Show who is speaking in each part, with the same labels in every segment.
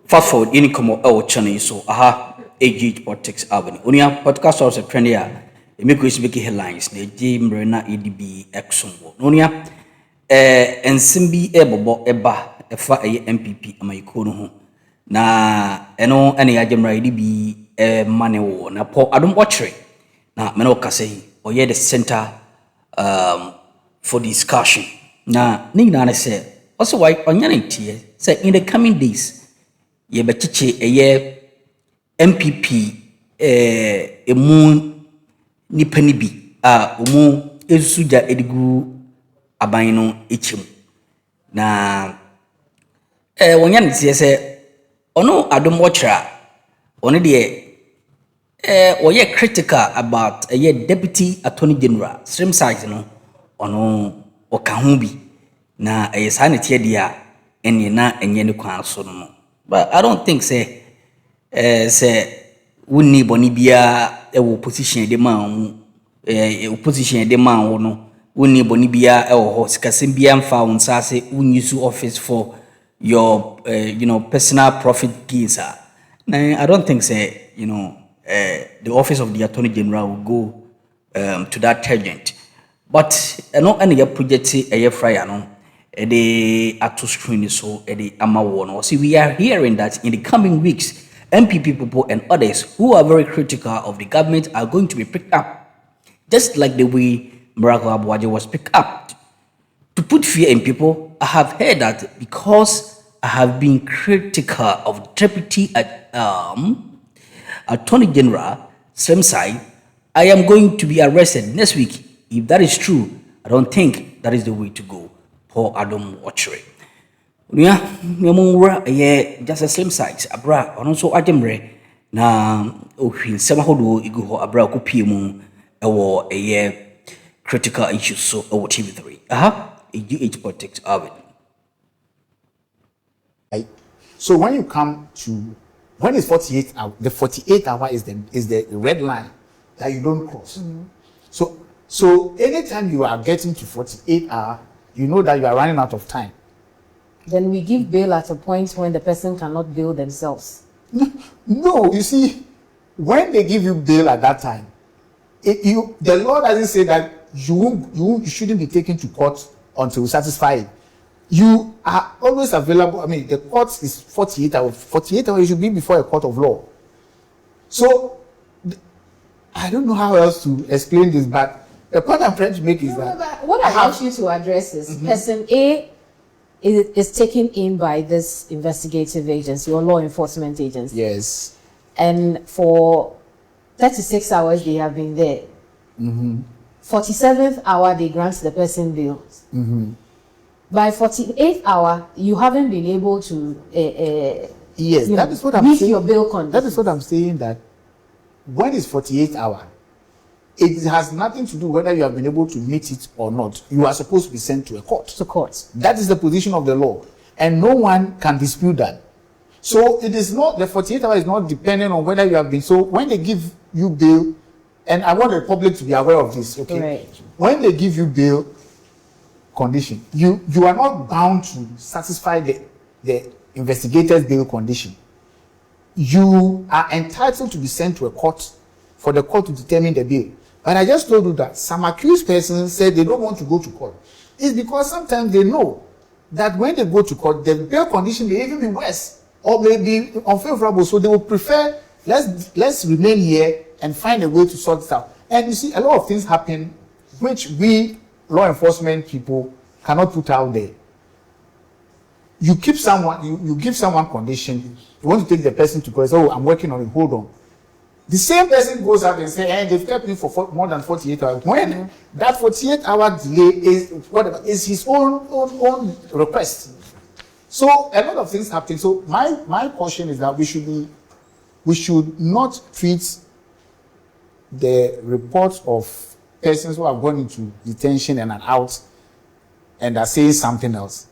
Speaker 1: Fast forward, any come out channel so aha, AG Politics Avenue. Onia podcast also trend here. Make we speak headlines. The Jim Rena EDB Exxon. Onia, Ensimbi Ebobo Eba, Efa MPP, Amaikono ho. Na eno ene ajemra EDB money wo na po adom Ochere. Na meno kase or ye the center for discussion. Na nina say also why onyane tie say in the coming days ye bechiche eye MPP emu nipa ni bi a omu esuja edigu aban no echim na wonyane tie say ono adom Ochere ono de oye critical about a deputy attorney general stream size no ono okahu bi na sanity dia eni na enye ne kwan so no. But I don't think say wunni boni bia wo position de man opposition de man wo no wunni boni bia ho sikasem bia mfa wonsa se wunyisu office for your personal profit gains. Now I don't think say the office of the Attorney General will go to that tangent. But no any project a fryer no the ato screen so the amawo no. See, we are hearing that in the coming weeks, MPP people and others who are very critical of the government are going to be picked up, just like the way Aboagye was picked up. To put fear in people, I have heard that because I have been critical of Deputy Attorney General, same side, I am going to be arrested next week. If that is true, I don't think that is the way to go. Paul Adam Ochere. Just a same size, Abra, and also Ademre. Na Ohin Samahodo Igu Abra Kupimu, a critical issues so over TV3. A GH Politics Avenue.
Speaker 2: So when you come to when it's 48 hours, the 48 hour is the red line that you don't cross. So anytime you are getting to 48 hours, you know that you are running out of time.
Speaker 3: Then we give bail at a point when the person cannot bail themselves.
Speaker 2: No, you see, when they give you bail at that time, the law doesn't say that you shouldn't be taken to court until satisfied. You are always available. I mean, the court is 48 hours. 48 hours, you should be before a court of law. So, I don't know how else to explain this, but the point I'm trying to make is that...
Speaker 3: What I want you to address is, person A is taken in by this investigative agency or law enforcement agency.
Speaker 2: Yes.
Speaker 3: And for 36 hours, they have been there. 47th hour, they grant the person bail. By 48th hour, you haven't been able to
Speaker 2: yes, that is what I'm
Speaker 3: meet
Speaker 2: saying.
Speaker 3: Your bail conditions.
Speaker 2: That is what I'm saying, that when it's 48 hours, it has nothing to do whether you have been able to meet it or not. You are supposed to be sent to a court.
Speaker 3: To court.
Speaker 2: That is the position of the law. And no one can dispute that. So it is not, the 48 hours is not dependent on whether you have been. So when they give you bail, and I want the public to be aware of this, okay?
Speaker 3: Right.
Speaker 2: When they give you bail condition, you are not bound to satisfy the investigator's bail condition. You are entitled to be sent to a court for the court to determine the bail. But I just told you that some accused persons said they don't want to go to court. It's because sometimes they know that when they go to court, the bail condition may even be worse or may be unfavorable. So they will prefer, let's remain here and find a way to sort it out. And you see, a lot of things happen which we law enforcement people cannot put out there. You keep someone, you give someone condition, you want to take the person to court, oh, I'm working on it, hold on. The same person goes out and says, hey, they've kept me for more than 48 hours. When that 48-hour delay is his own request. So a lot of things happen. So my caution is that we should not treat the reports of persons who have gone into detention and are out and are saying something else.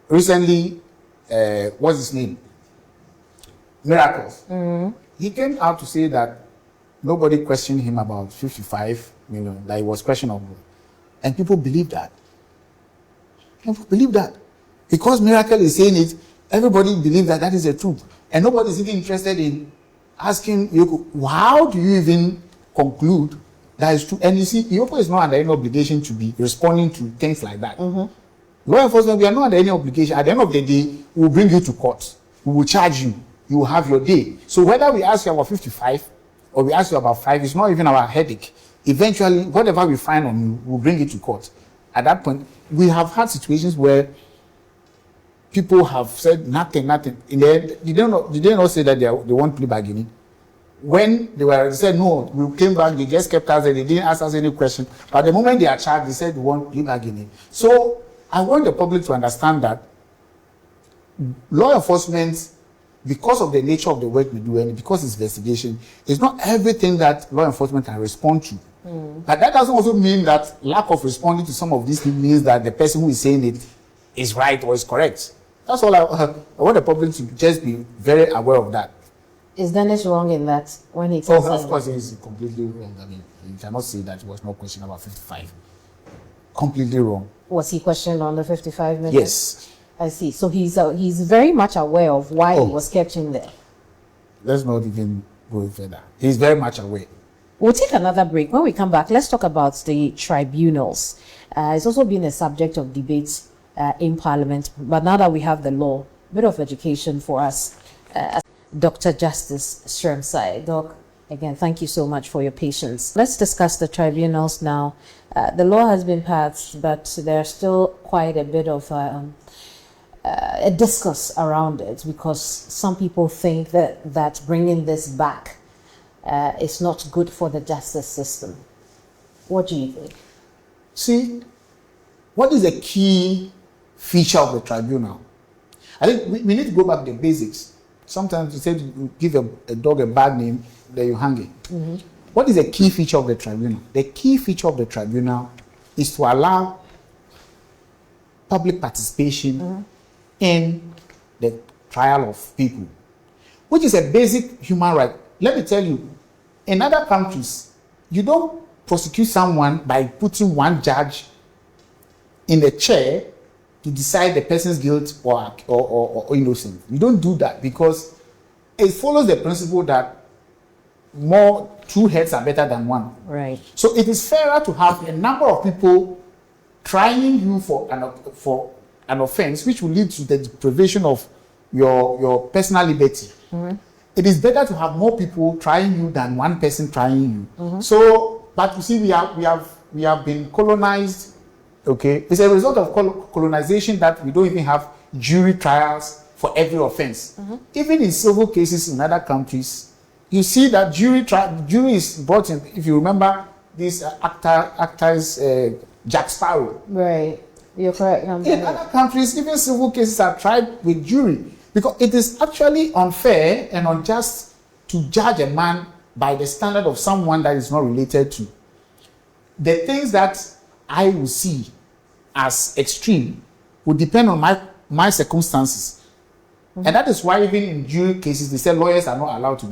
Speaker 2: Recently, what's his name? Miracles. He came out to say that nobody questioned him about 55 million, that it was questionable. And people believe that. People believe that. Because Miracle is saying it, everybody believes that that is the truth. And nobody is even interested in asking you, how do you even conclude that is true? And you see, Iyoko is not under any obligation to be responding to things like that. Law enforcement, we are not under any obligation. At the end of the day, we will bring you to court. We will charge you. You will have your day. So whether we ask you about 55 or we ask you about 5, it's not even our headache. Eventually, whatever we find on you, we'll bring it to court. At that point, we have had situations where people have said nothing. In the end, did they not say that they want plea bargaining? When they said no, we came back, they just kept us there, they didn't ask us any question. But the moment they are charged, they said they want plea bargaining. So I want the public to understand that law enforcement, because of the nature of the work we do and because it's investigation, it's not everything that law enforcement can respond to. But that doesn't also mean that lack of responding to some of these things means that the person who is saying it is right or is correct. That's all I want the public to just be very aware of that.
Speaker 3: Is Dennis wrong in that when he says
Speaker 2: of course, he's completely wrong. I mean, you cannot say that it was no question about 55. Completely wrong.
Speaker 3: Was he questioned on the 55 minutes?
Speaker 2: Yes.
Speaker 3: I see. So he's very much aware of why he was kept in there.
Speaker 2: Let's not even go further. He's very much aware.
Speaker 3: We'll take another break. When we come back, let's talk about the tribunals. It's also been a subject of debate in Parliament, but now that we have the law, a bit of education for us. Dr. Justice Shremsai. Doc, again, thank you so much for your patience. Let's discuss the tribunals now. The law has been passed, but there's still quite a bit of a discourse around it, because some people think that bringing this back is not good for the justice system. What do you think?
Speaker 2: See, what is the key feature of the tribunal? I think we need to go back to the basics. Sometimes you say you give a dog a bad name, then you hang it. What is the key feature of the tribunal? The key feature of the tribunal is to allow public participation in the trial of people, which is a basic human right. Let me tell you, in other countries, you don't prosecute someone by putting one judge in a chair to decide the person's guilt or innocence. You don't do that, because it follows the principle that more two heads are better than one.
Speaker 3: Right.
Speaker 2: So it is fairer to have a number of people trying you for an offense, which will lead to the deprivation of your personal liberty. It is better to have more people trying you than one person trying you. So, but you see, we have been colonized. Okay, it's a result of colonization that we don't even have jury trials for every offense. Even in civil cases in other countries, you see that jury is brought in. If you remember this actors Jack Sparrow.
Speaker 3: Right, you're correct.
Speaker 2: In other countries, even civil cases are tried with jury, because it is actually unfair and unjust to judge a man by the standard of someone that is not related to. The things that I will see as extreme would depend on my circumstances. And that is why even in jury cases, they say lawyers are not allowed to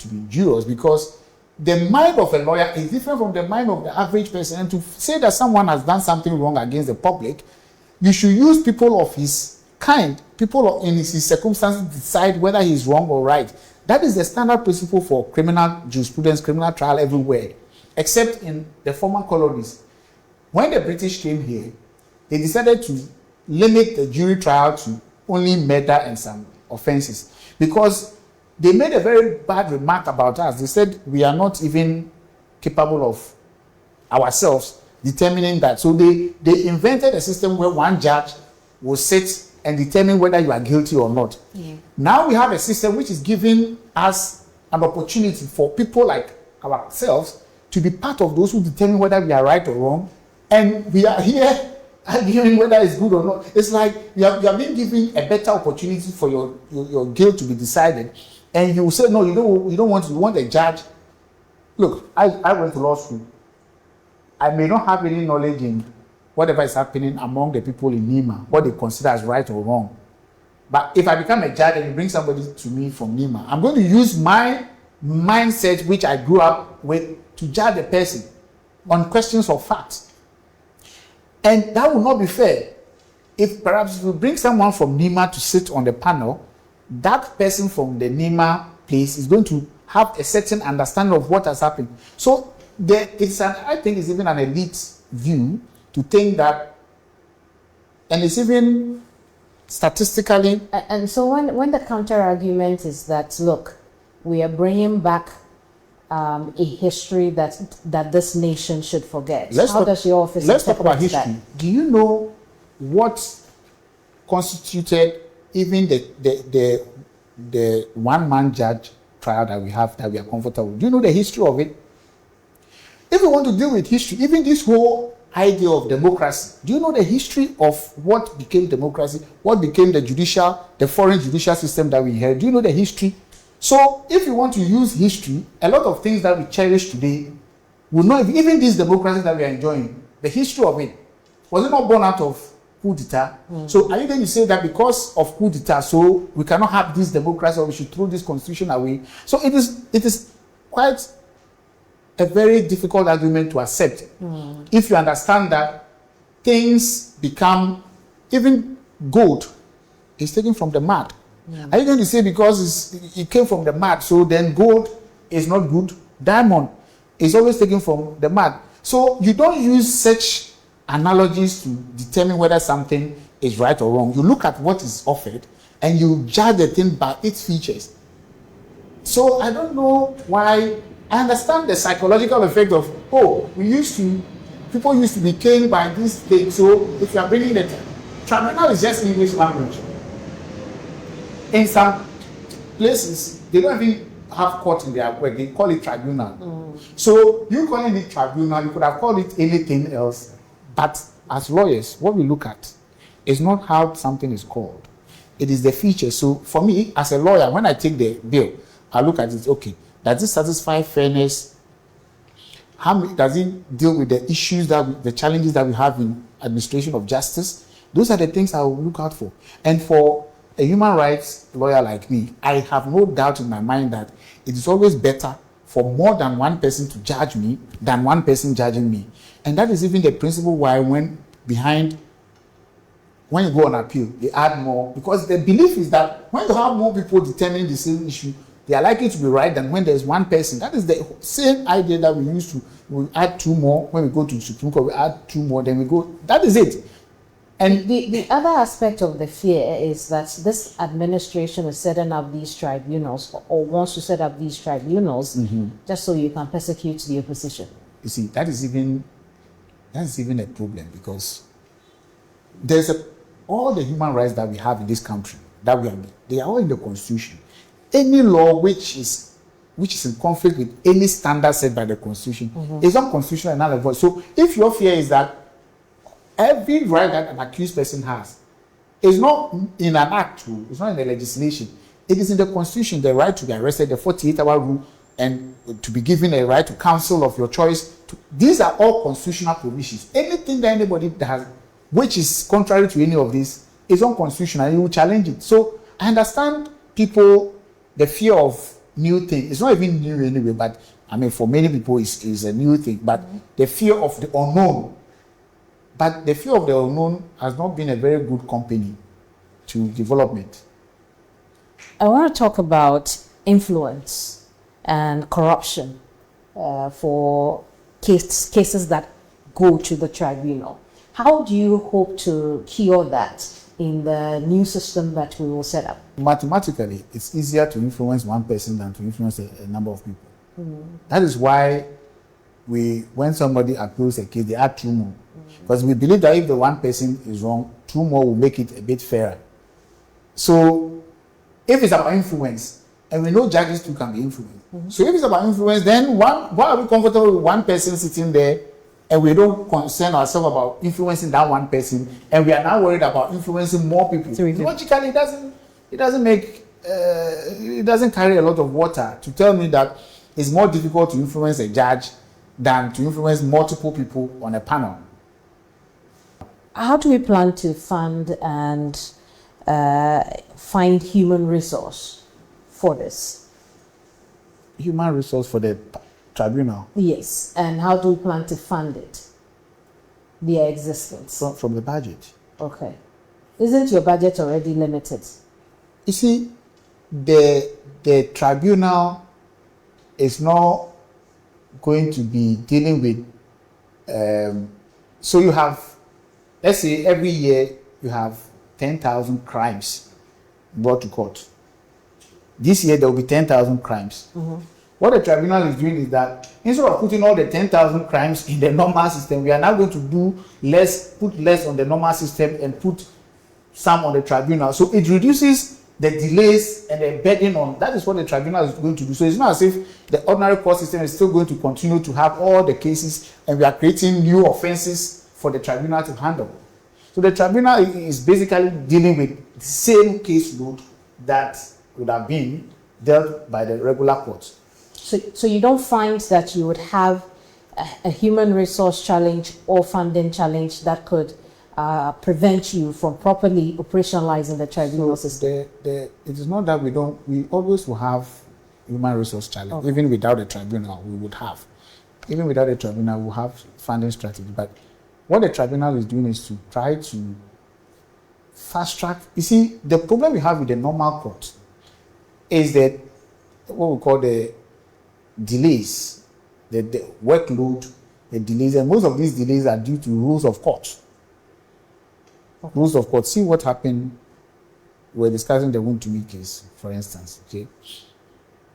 Speaker 2: be jurors, because the mind of a lawyer is different from the mind of the average person. And to say that someone has done something wrong against the public, you should use people of his kind, people in his circumstances, decide whether he is wrong or right. That is the standard principle for criminal jurisprudence, criminal trial everywhere, except in the former colonies. When the British came here, they decided to limit the jury trial to only murder and some offenses, because they made a very bad remark about us. They said we are not even capable of ourselves determining that. So they invented a system where one judge will sit and determine whether you are guilty or not. Now we have a system which is giving us an opportunity for people like ourselves to be part of those who determine whether we are right or wrong. And we are here arguing whether it's good or not. It's like you are being given a better opportunity for your guilt to be decided, and you say no, you don't want to. You want a judge. Look, I went to law school. I may not have any knowledge in whatever is happening among the people in Nima, what they consider as right or wrong. But if I become a judge and you bring somebody to me from Nima, I'm going to use my mindset, which I grew up with, to judge the person on questions of facts. And that will not be fair. if perhaps we bring someone from NIMA to sit on the panel, that person from the NIMA place is going to have a certain understanding of what has happened. So I think it's even an elite view to think that, and it's even statistically.
Speaker 3: And so when the counter argument is that, look, we are bringing back a history that this nation should forget. Does your office
Speaker 2: let's talk about history.
Speaker 3: That?
Speaker 2: Do you know what constituted even the one-man judge trial that we have, that we are comfortable with? Do you know the history of it? If we want to deal with history, even this whole idea of democracy, do you know the history of what became democracy, what became the foreign judicial system that we inherited? Do you know the history? So if you want to use history, a lot of things that we cherish today will not, even this democracy that we are enjoying, the history of it, was it not born out of coup d'etat? So are you going to say that because of coup d'etat, so we cannot have this democracy, or we should throw this constitution away? So it is quite a very difficult argument to accept if you understand that things become, even gold is taken from the mud. Are you going to say because it came from the mud, so then gold is not good? Diamond is always taken from the mud. So you don't use such analogies to determine whether something is right or wrong. You look at what is offered and you judge the thing by its features. So I don't know why. I understand the psychological effect of, people used to be caned by this thing, so if you are bringing the tribunal is just English language. In some places, they don't even have court in their work, they call it tribunal. So you calling it tribunal, you could have called it anything else, but as lawyers, what we look at is not how something is called, it is the feature. So for me, as a lawyer, when I take the bill, I look at it, okay, does it satisfy fairness? Does it deal with the issues, the challenges that we have in administration of justice? Those are the things I will look out for. And for a human rights lawyer like me, I have no doubt in my mind that it is always better for more than one person to judge me than one person judging me. And that is even the principle why when you go on appeal, they add more, because the belief is that when you have more people determining the same issue, they are likely to be right than when there's one person. That is the same idea that we add two more. When we go to the Supreme Court, we add two more, then we go. That is it. And
Speaker 3: the other aspect of the fear is that this administration is setting up these tribunals, or wants to set up these tribunals, just so you can persecute the opposition.
Speaker 2: You see, that is even a problem, because all the human rights that we have in this country, they are all in the Constitution. Any law which is in conflict with any standard set by the Constitution is unconstitutional and null and void. So if your fear is that every right that an accused person has is not in an act, it's not in the legislation, it is in the Constitution, the right to be arrested, the 48-hour rule, and to be given a right to counsel of your choice. These are all constitutional provisions. Anything that anybody has which is contrary to any of this is unconstitutional, and you will challenge it. So I understand people, the fear of new things. It's not even new anyway, but I mean, for many people, it's a new thing. But the fear of the unknown. But the fear of the unknown has not been a very good company to development.
Speaker 3: I want to talk about influence and corruption for cases that go to the tribunal. How do you hope to cure that in the new system that we will set up?
Speaker 2: Mathematically, it's easier to influence one person than to influence a number of people. That is why when somebody appeals a case, they add two more. Because we believe that if the one person is wrong, two more will make it a bit fairer. So if it's about influence, and we know judges too can be influenced. So if it's about influence, then why are we comfortable with one person sitting there and we don't concern ourselves about influencing that one person, and we are now worried about influencing more people? Logically, it doesn't carry a lot of water to tell me that it's more difficult to influence a judge than to influence multiple people on a panel.
Speaker 3: How do we plan to fund and find human resource for this?
Speaker 2: Human resource for the tribunal?
Speaker 3: Yes, and how do we plan to fund it? Their existence?
Speaker 2: From the budget.
Speaker 3: Okay. Isn't your budget already limited?
Speaker 2: You see, the tribunal is not going to be dealing with, so you have, let's say every year you have 10,000 crimes brought to court. This year there will be 10,000 crimes. What the tribunal is doing is that instead of putting all the 10,000 crimes in the normal system, we are now going to put less on the normal system and put some on the tribunal. So it reduces the delays and the burden on. That is what the tribunal is going to do. So it's not as if the ordinary court system is still going to continue to have all the cases and we are creating new offenses for the tribunal to handle. So the tribunal is basically dealing with the same caseload that would have been dealt by the regular courts.
Speaker 3: So you don't find that you would have a human resource challenge or funding challenge that could prevent you from properly operationalizing the tribunal system?
Speaker 2: It is not that we always will have human resource challenge. Okay. Even without a tribunal, we would have. Even without a tribunal, we'll have funding strategy. But what the tribunal is doing is to try to fast track. You see, the problem we have with the normal court is that what we call the delays, the workload, the delays, and most of these delays are due to rules of court. Okay. Rules of court. See what happened. We're discussing the Wontumi case, for instance. Okay,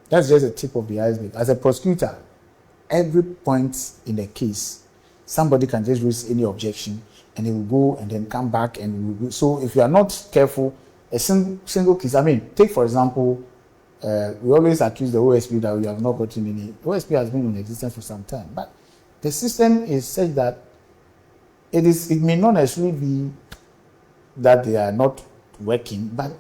Speaker 2: that's just the tip of the iceberg. As a prosecutor, every point in the case, somebody can just raise any objection, and they will go and then come back and will. So if you are not careful, a single case. I mean, take for example. We always accuse the OSP that we have not gotten any. OSP has been in existence for some time, but the system is such that it may not necessarily be that they are not working, but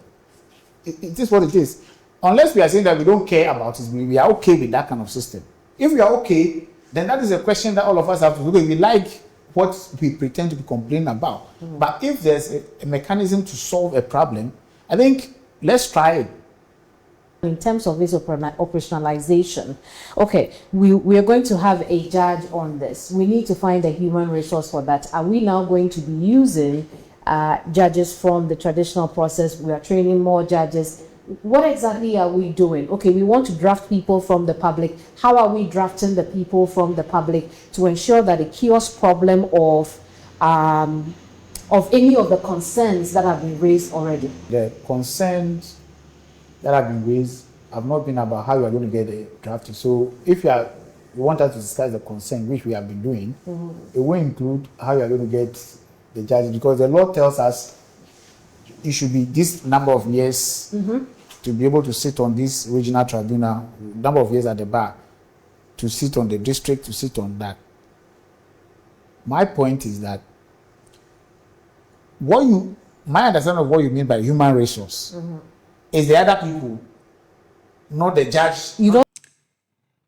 Speaker 2: it is what it is. Unless we are saying that we don't care about it, we are okay with that kind of system. If we are okay, then that is a question that all of us have to do. We like what we pretend to be complaining about. Mm-hmm. But if there's a mechanism to solve a problem, I think let's try it.
Speaker 3: In terms of this operationalization, okay, we are going to have a judge on this. We need to find a human resource for that. Are we now going to be using judges from the traditional process? We are training more judges. What exactly are we doing? Okay, we want to draft people from the public. How are we drafting the people from the public to ensure that the kiosk problem of any of the concerns that have been raised already?
Speaker 2: The concerns that have been raised have not been about how you are going to get it drafted. So if you want us to discuss the concern, which we have been doing, it will include how you are going to get the judges, because the law tells us it should be this number of years to be able to sit on this regional tribunal, number of years at the bar, to sit on the district, to sit on that. My point is that my understanding of what you mean by human resource is the other people, not the judge.
Speaker 3: You don't.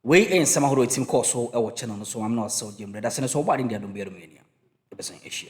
Speaker 1: We ain't some who team course so our channel, so I'm not so Jim. That's an so bad in the Dominion. It was an issue.